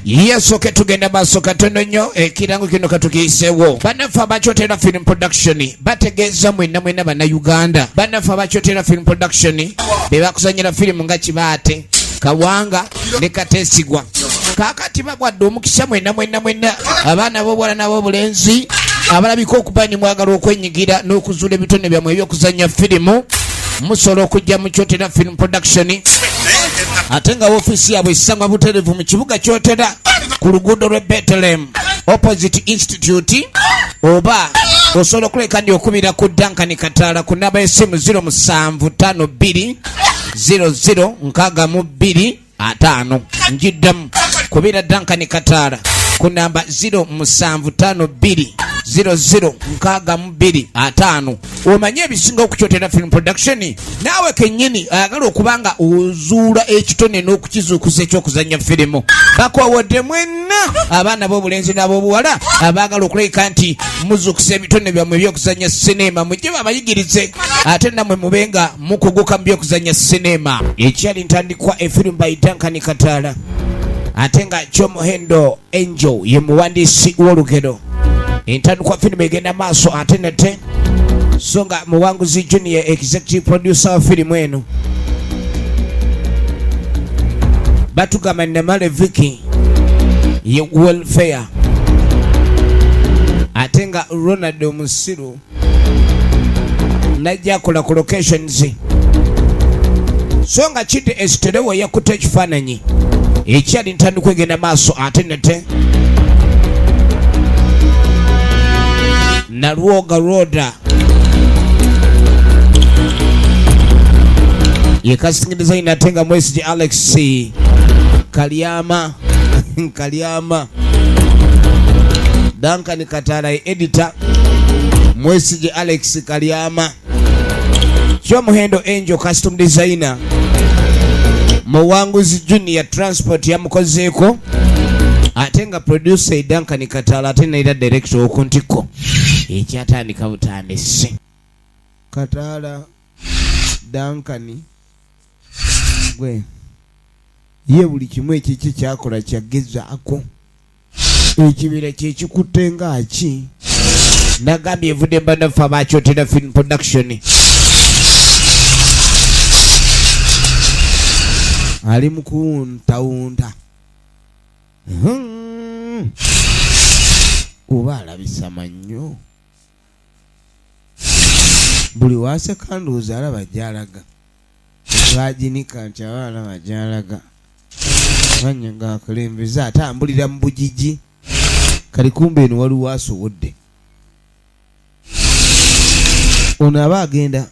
Yesoke tugenda maaso katono nnyo ekirango kino katukiyiseewo. Bannaffe abakyotera film production bategeeza mwenna bannayuganda. Bannaffe abakyotera film production be bakuzanyira firimu nga Kibaate, Kawanga ne Kateesigwa. Kaakati babwadde omukisa mwenna abaana b'obuwala n'ab'obulenzi abalabika okuba ni mwagala okwenyigira n'okuzuula ebitone byammwe ebyokuzanya firimu. Musobola okujja mu Kyotera film production ate nga ofiisi yaabwe esangwa butereevu mu kibuga Kyotera ku luguudo lw'e Bethlehem opposite institute, oba osobola okuleka ndi okubira ku Duncan Kataala ku namba y'essimu 0752 0062 njiddamu kubira Duncan Kataala ku namba 0752 0062 omanye ebisinga okukyotera film production. Naawe kennyini ayagala okubanga ozuula ekitone n'okukizuukuza ekyokuzanya firimu. Bakwawodde mwenna abaana b'obulenzi n'ab'obuwala abaagala okuleka nti muzuukusa ebitone byammwe ebyokuzanya sinema, mujje babayigirize ate nammwe mubenga mukuguka mu byokuzanya sinema. Ekyali ntandikwa efirimu by Duncan Kataala ate nga Kyomuhendo Angel ye muwandiisi w'olugero. Entandikwa firimu egenda maaso ate nate so nga Muwanguzi Junior executive producer wa firimu eno batugamba Namale Vicky ye welfare ate nga Ronald Musiru najja akola ku locations so nga Kidde Esiterewo yakuta ekifaananyi. Ekyali ntandikwa egenda maaso ate nate Nalwoga Roda ye casting designer atenga Mwesige Alex Kalyama Duncan Kataala editor Mwesige Alex Kalyama. Kyomuhendo Angel costume designer Muwanguzi Junior transport yamukozeeko ate nga producer Duncan Kataala ate naira director okuntiko. Ekyatandika butandise Kataala Duncan gwe ye buli kimu ekiki kyakola kyagezaako ekibira kyekikutte ngaaki. Nagambye evudde bannaffe abakyotera film production ali mu kuwuntawunta oba alabisama nnyo buli waseka ndowooza alaba gy'alaga baginika nti aba alaba gy'alaga manya nga akulembeza atambulira mu bugigi kali kumbe eno waliwo asobodde ono aba agenda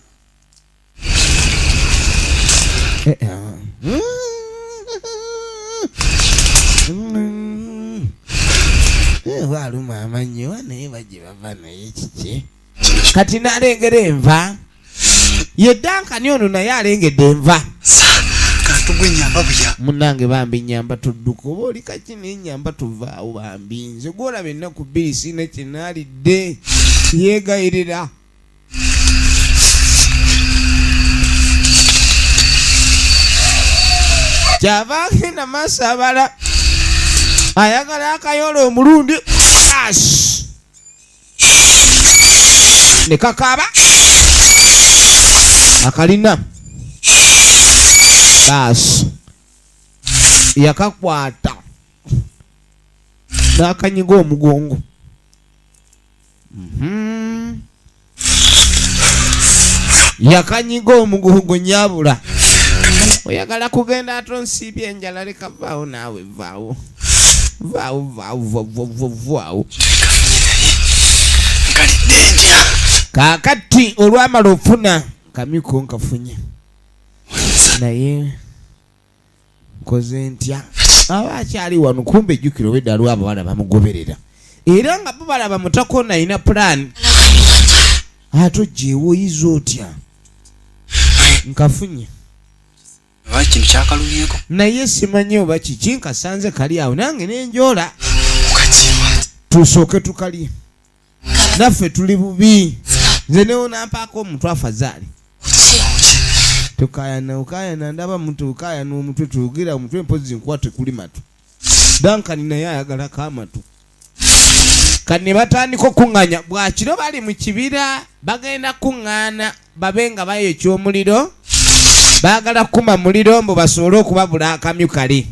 waluma amanyo naye bajje bava naye kiki kati nalengera enva ye Duncan ono naye alengedde enva munange bambi nyamba tudduka oba oli kaki nenyamba tuvaawo bambi nze gwolaba ennaku bbiri sina kyenaalidde yeegayirira kyava agenda maaso abala ayagala akayolo omulundi ne kakaaba akalina yakakwata n'akanyiga omugongo. Yakanyiga omugongo nyabula oyagala kugenda atonsiibye enjala leka vaawo naawe vaawo kaakati olwamala ofuna kamiko nkafunye naye nkoze ntya aba akyali wano kumbe ejjukiro wedda aliwo abawala bamugoberera era nga bo balaba mutakona alina pulaani ate ojjeewo oyiza otya nkafunye kintu kyakalubyeko naye simanyi oba kiki nkasanze kali awo nange nenjola tusooke tukalye naffe tuli bubi nze newonampaako omuntu afazaali ukayana ndaba muntu ukayana omutwe tugira omutwe mpozi nkwate kuli matu Duncan naye ayagala kamatu. Kani batandika okuŋŋaanya bwakiro bali mu kibira bagenda kuŋŋaana babenga bayo ekyomuliro baagala kukuma muliro mbu basobole okubabula akamyu kali.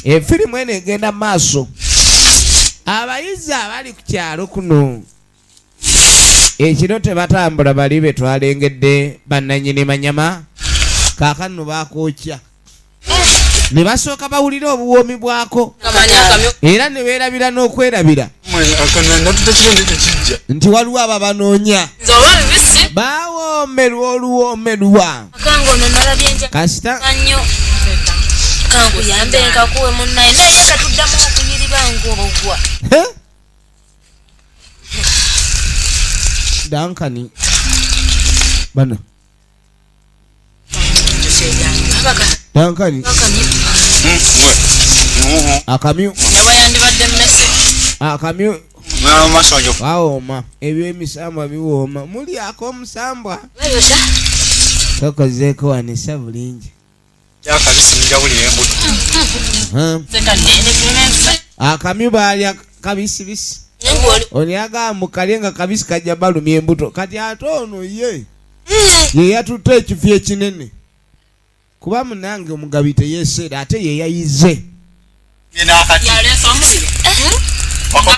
Efirimu eno egenda maaso. Abayizi abali ku kyalo kuno ekiro tebatambula bali be twalengedde bannannyini manyama kaakano bakookya ne basooka bawulira obuwoomi bwako era ne beerabira n'okwerabira nti waliwo aba banoonya bawoomerwa oluwoomerwa kasita kankuyambe nkakuwe munnaye naye katuddamu okunyiribangu obugwa Duncan bana Duncan akamyu akamyu wawooma ebyemisambwa biwooma muli ak'omusambwa tokozeeko wanisa bulingi akamyu baalya kabisibisi oni agamba mukalye nga kabisi kajja balumya embuto kati ate ono ye yatutte ekifo ekinene kuba munange omugabi teyeeseera ate yeyayize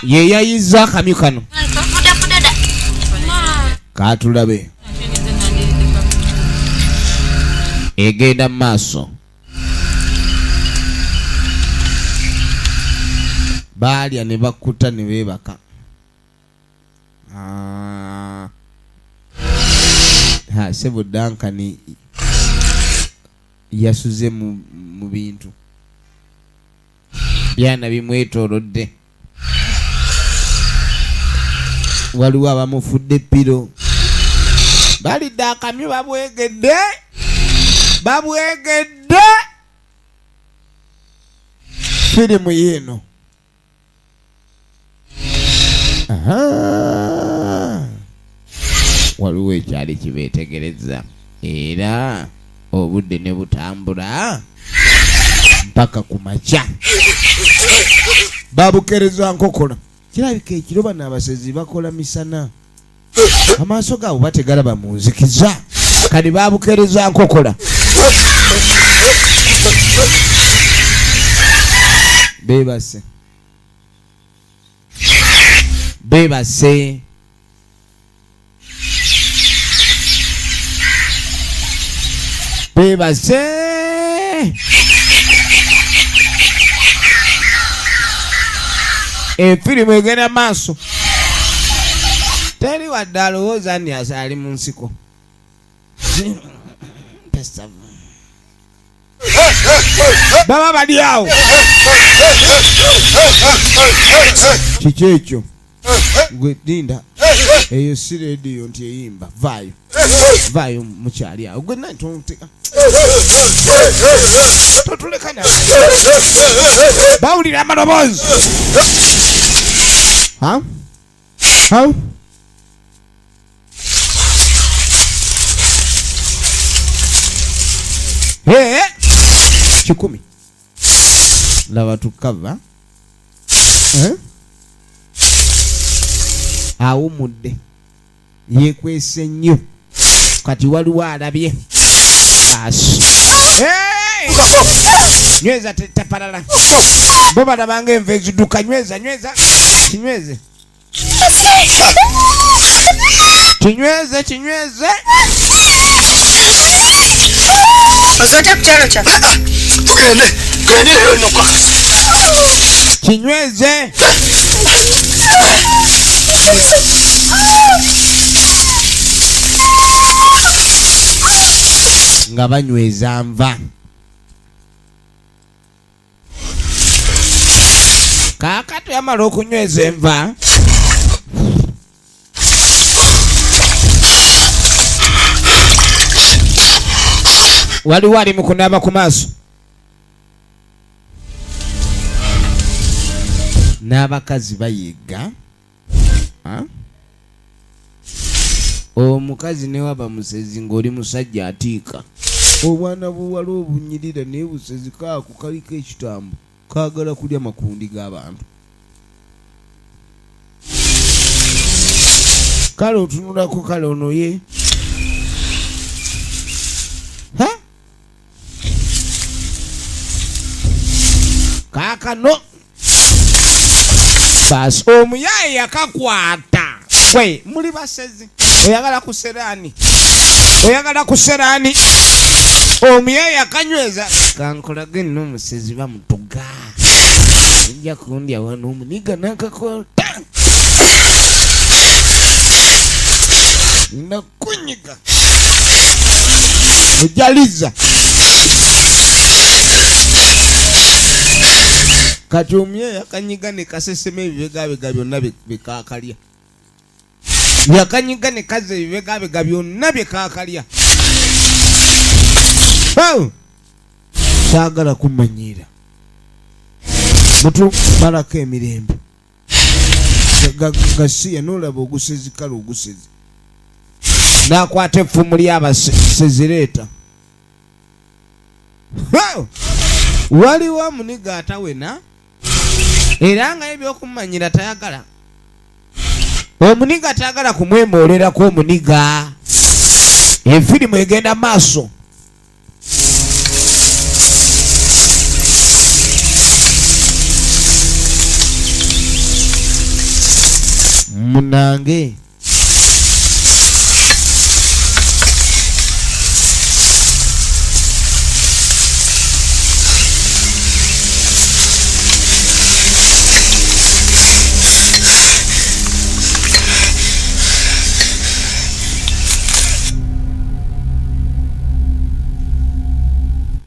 yeyayize akamyu kano katulabe egenda mu maaso. Baalya ne bakkuta ne beebaka. Sebo Duncan yasuze mu bintu byana bimwetoolodde. Waliwo abamufudde piro balidde akamyu babwegedde firimu yeeno. Waliwo ekyali kibeetegereza era obudde ne butambula mpaka ku makya babukereza nkokola. Kirabika ekiro bano abasezi bakola misana amaaso gaabo bategalaba mu nzikiza kati babukereza nkokola. Beebase efirimu egenda maaso. Teri wadde alowooza ni asaali mu nsiko. Baba bali awo kiki ekyo gwe dinda eyo si rediyo nti eyimba vaayo mukyali awo gwe nani tonteeka totulekana bawulira amaloboozi kikumi laba tukava awumudde yekwese nnyo kati waliwo alabye nyweza tapalala bo balabanga enva eziduka nyweza kinyweze Ozote kukyalo kya gende no kwa kinyweze nga banyweza nva. Kaakati yamala okunyweza enva waliwo ali mu kunaaba ku maaso n'abakazi bayiga. Omukazi ne waba musezi ng'oli musajja atiika obwana buwala obunyirira naye busezi kaako kaliko ekitambo kaagala kulya makundi g'abantu. Kale otunulako kale ono ye kaakano basi omuyaye yakakwata. Bwe muli basezi oyagala kuseraani omuyaye yakanyweza kankolage nno omusezi bamutuga ejja kundya wano omuniga n'akakota nakunyiga ojaliza kati omuyaye yakanyiga ne kasesema ebibegabega byonna bikaakalya. Yakanyiga ne kaze ebibegabega byonna bikaakalya. Saagala kumanyira mutu malako emirembe gasiya n'olaba ogusezi kale ogusezi n'akwata effumu ly'abasezireeta. Waliwo omuniga atawena era nga ebyokumanyira tayagala. Omuniga tayagala kumwemoolerako omuniga. Efirimu egenda maaso. Munange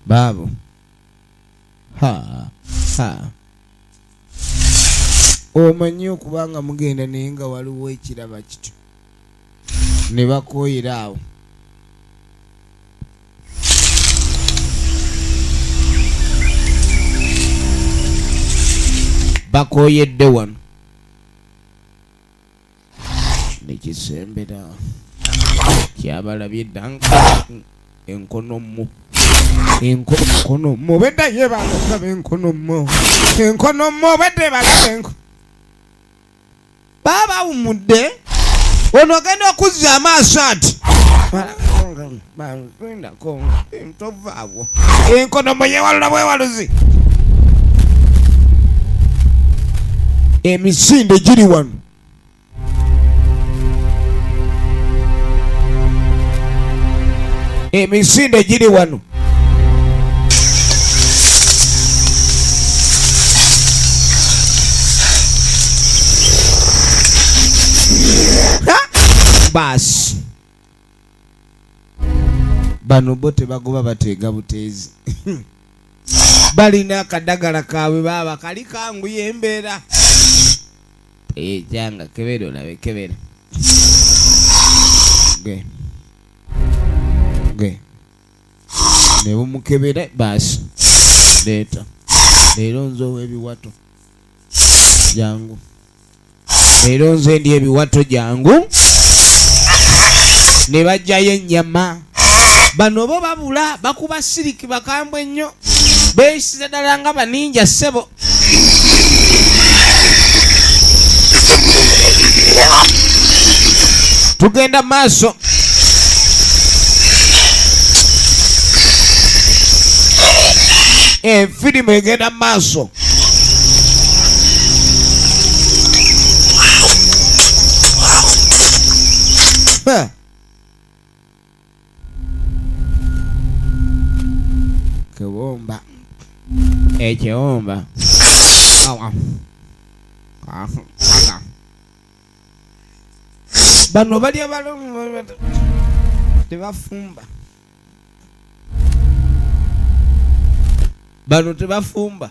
Babu omanyi okubanga mugenda naye nga waliwo ekiraba kityo ne bakooyera awo. Bakooyedde wano nekisembera kyabalabye Duncan enkonommo bedda ye balaba enkonommo bedde balaba baba umudde ono genda okuzza amaaso ati ntovaabo enkonommo yewalula bwewaluzi. Emisinde giri wano. Emisinde giri wano. Basi bano bo tebagoba bateega buteezi. Balina akadagala kaabwe baba kali kanguye embeera. Janga kebera olabe kebera. Ne bumukebera basi leeta. Leero nzo ebiwato jangu. Leero nze ndi ebiwato jangu. Ne bajjayo ennyama. Bano bo babula bakuba siriki bakambwe nnyo. Beeyisira ddala nga baninja ssebo. Tugenda maaso. Firimu egenda maaso. Kewomba ekyewomba bano balya balomu tebafumba. Bano tebafumba.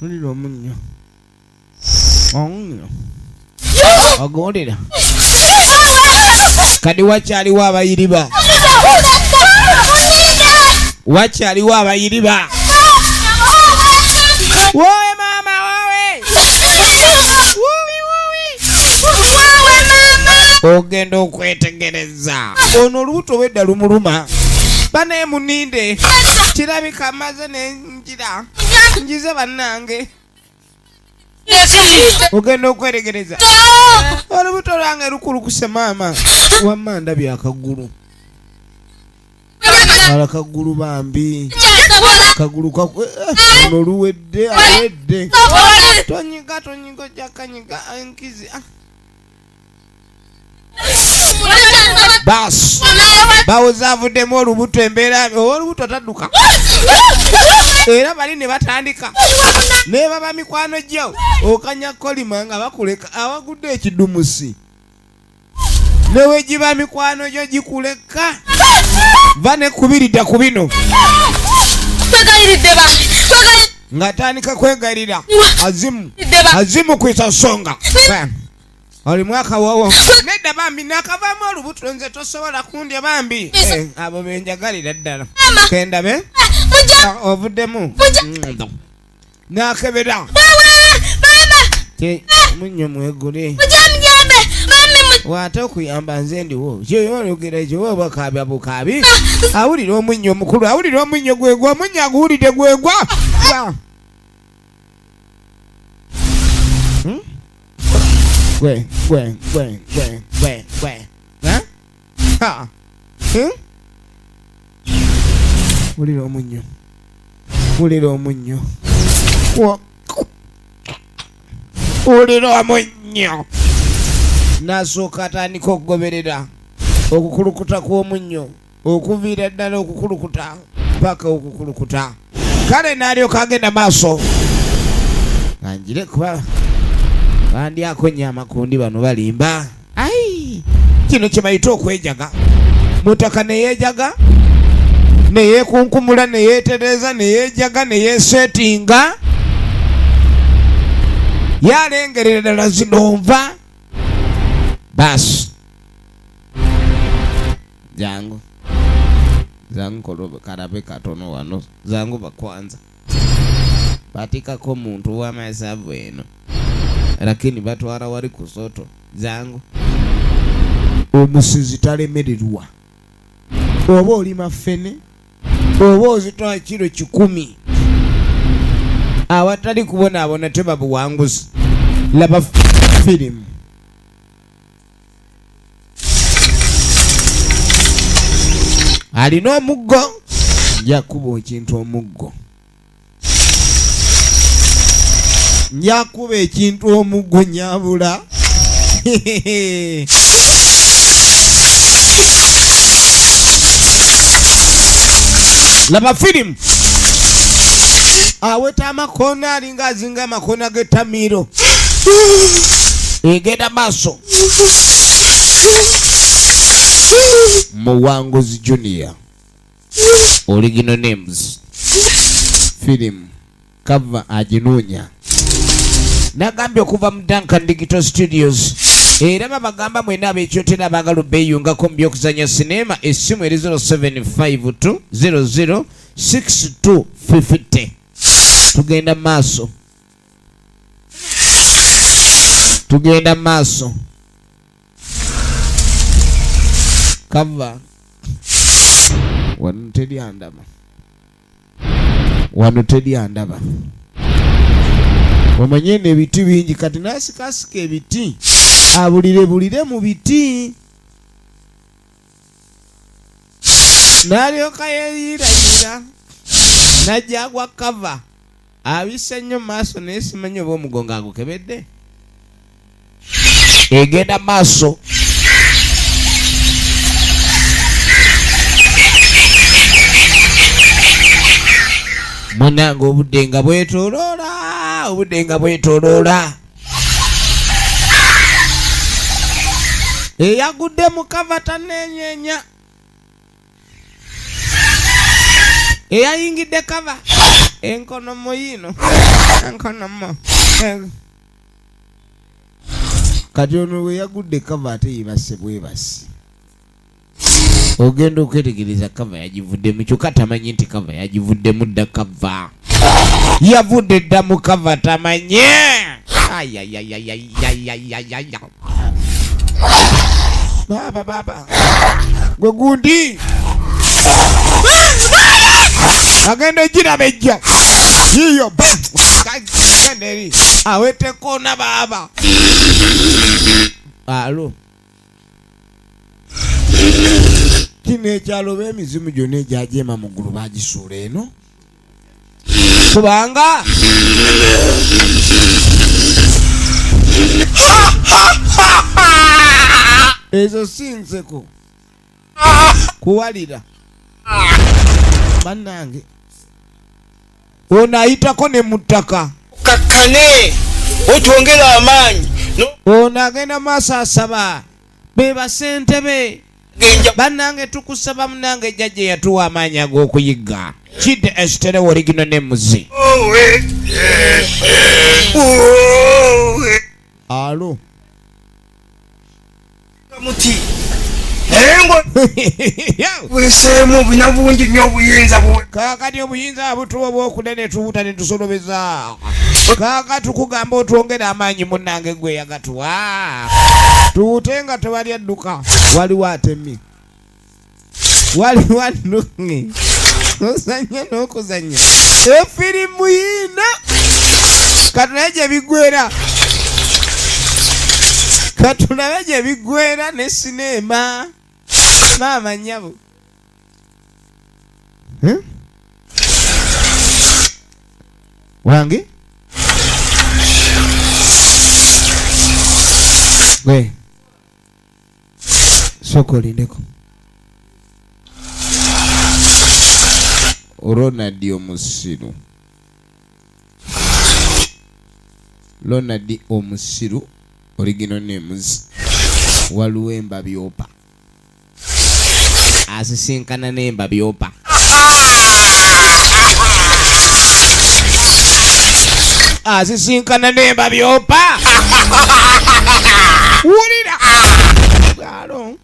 Muliro omunnyo ogondera kadi wakyaliwo abayiriba. Wakyaliwo abayiriba. Wowe mama wowe. ogenda okwetegereza ono olubuto wedda lumuluma bane muninde kirabika amaze nenjira njize bannange ogenda okwetegereza olubuto lwange lukulukuse maama wamma ndabye akagulu akagulu bambi kagulu ono luwedde awedde tonyiga jakanyiga enkizi bas bawozavuddemu olubuto embeera olubuto tadduka era bali ne batandika ne baba mikwano gyo okanya kolima nga bakuleka awagudde ekidumusi newe giba mikwano gyo gikuleka vane kubiridda ku bino nga tandika kwegayirira azimu kwisa nsonga oli mwaka wowo nedda bambi nakavaamu olubuto nze tosobola kundya bambi abo benjagalira ddala kendabe ovuddemu nakebera munyo mwegule wate okuyamba nze ndiwo kyoyologera ekyo oba kabi abukabi awulira omunyo omukulu awulira omunyo gwegwa omunyo aguwulidde gwegwa gwe wulira omunyo wulira omunyo wulira omunyo nasooka atandika okugoberera okukulukuta kw'omunnyo okuviira ddala okukulukuta paka okukulukuta kale n'alyoka agenda maaso anjire kuba bandyako nnyama kundi bano balimba ai kino kye bayita okwejaga mutaka neyeejaga neyeekunkumula neyeetereza neyeejaga neyeesetinga yalengerera ddala zinonva basi jangu kolobe karabe katono wano zangu bakwanza batikako muntu w'amasavu eno lakini batwara wali kusoto zangu omusizi talemererwa oba oli mafene oba ozitwala kiro 10 awatali kubonaabona tebabuwanguzi laba firimu alina omuggo njakuba ekintu omuggo njakuba ekintu omuggo nyabula laba firimu aweta amakoona alinga azinga amakoona g'ettamiro egenda maaso Muwanguzi Junior original names film cover ajinunya nagambye okuva mu Duncan Digital Studios era babagamba mwena abekyotera abagala beeyungako mu byokuzanya sinema essimu eri 0752006250 tugenda maaso kava wano teri andaba wamanye n'ebiti bingi kati nasikasika ebiti abulire mu biti n'alyoka yeeyirayira najja agwa kava abise nnyo maaso naye simanyi oba omugongo agukebedde egenda maaso munange obudde nga bwetoloola eyagudde mu kava taneenyeenya eyayingidde kava enkonomo yino enkonomo kati ono we yagudde kava ate yibase bwebasi ogenda okwetegereza kava yagivuddemu kyokka tamanyi nti kava yagivuddemu dda kava yavudde dda mu kava tamanye baba gwe gundi agenda gira bejja yiyo kaneri awete kona baba alo kino ekyalo b'emizimu gyonna egyajema mu ggulu bagisuula eno kubanga ezo si nseko kuwalira bannange ono ayitako ne mu ttaka kakkane otwongera amaanyi ono agenda maaso asaba be basentebe bannange tukusaba munange jjajja yatuwa amaanyi ag'okuyigga kidde esitere woligino ne muzi alo muti engo weseemu obuna bungi nnyo obuyinza kaakati obuyinza butuwa bw'okunene tubuta ne tusolobeza kaaka tukugamba otwongere amaanyi munnange gwe yagatuwa tuwute nga tewali adduka waliwo atemi waliwo adduki ozanya n'okuzanya efirimu yina katulabe gye bigwera katulabe gye bigwera ne sinema maama nnyabo wange gwe sooka olindeko Ronald omusiru Ronald omusiru original names waliwo embabyopa asisinkana n'embabyopa asisinkana n'embabyopa wulira alo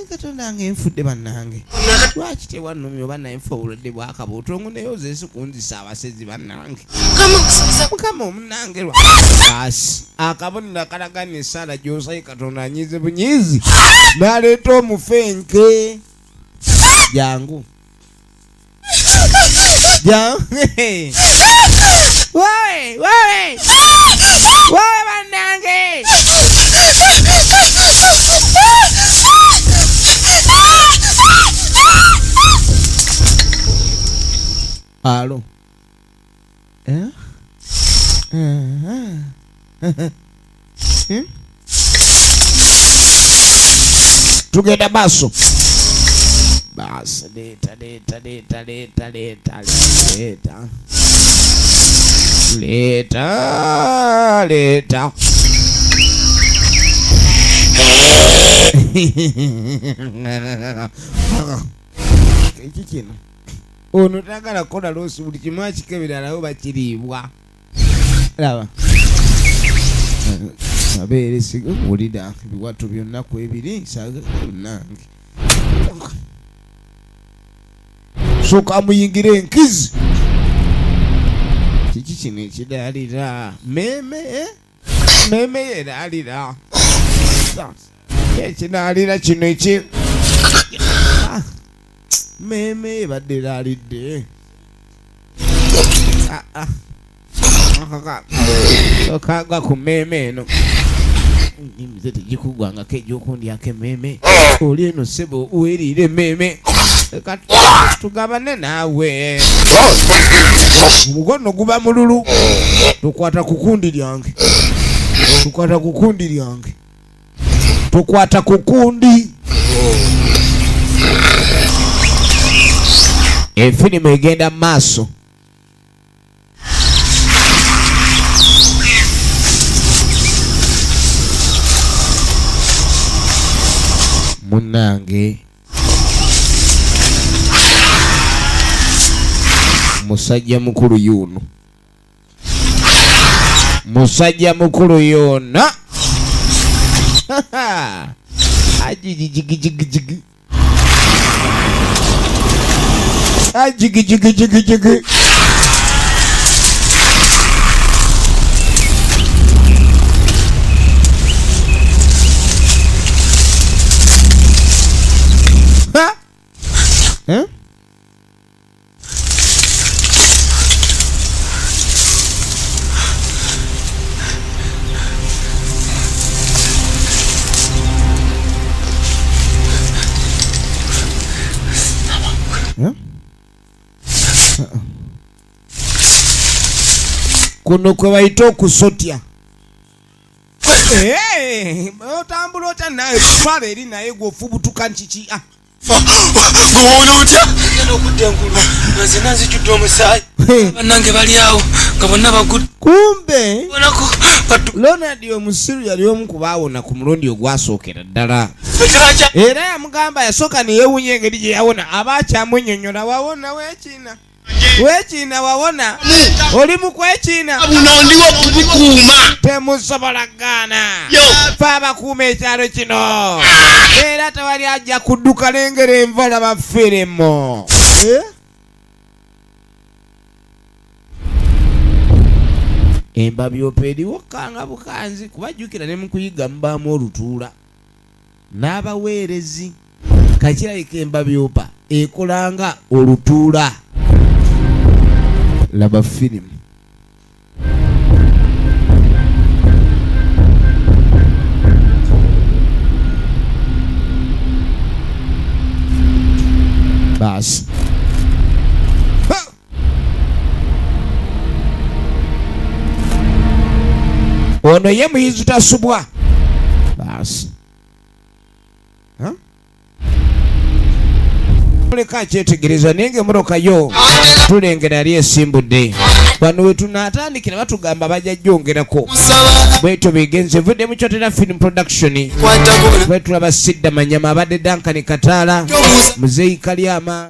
katonda nga enfudde bannange lwaki tewannumya oba naye nfa obulwadde bwakaba otongo naye ozeesi kunzisa abasezi bannange mukama omunange lwasi akabonero akalagana esaala gy'osaye katonda anyize bunyizi n'aleeta omufenke jangu wawe bannange alo tugenda maaso basi leeta eki kino ono tagala kola loosi buli kimu akikebera alawo bakiriibwa laba abeere sigawulira ebiwatto byonnaku ebiri saganange sooka muyingire enkizi kiki kino ekidaalira meme yeraalira ekinaalira kino eki meme ebadde eraalidde okagwa ku meme eno nimize tegikugwangako egy'okundyako ememe oli eno sebo weeriire ememe tugabane naawe omukono guba mululu tokwata ku kundi lyange tokwata ku kundi efirimu egenda mu maaso munnange musajja mukulu yuno ajigijigijigi kuno kwe bayita okusotya. Otambula otya naye twala eri naye gwofubutuka nkiki gwono otya ngenda okudda engulu nze nanzijjudde omusaayi bannange bali awo nga bonna bagudde kumbe bonako Ronald omusiru yali omu ku baawona ku mulundi ogwasookera ddala era yamugamba yasooka ne yeewunya engeri gye yawona aba akyamwennyonnyola wawona weekiina wawona oli mu kwekiina buno ndiwo kubukuuma temusobola gaana fe abakuuma ekyalo kino era tewali ajja kudduka lengera envala bafiremo embabyopa eriwo kanga bukanzi kubajjukira ne mu kuyiga mubaamu olutuula n'abaweerezi kakirabika embabyopa ekolanga olutuula laba firimu basi ono ye muyizi tasubwa basi leka kyetegereza naye ng'emmotoka yo tulengera yali esimbudde wano we tunaatandikira batugamba bajja jjongerako bwetyo bigenze vudde mu KYOTERA film production bwe tulaba SIDDA MANYAMA abadde Duncan kataala muzeeyi kalyama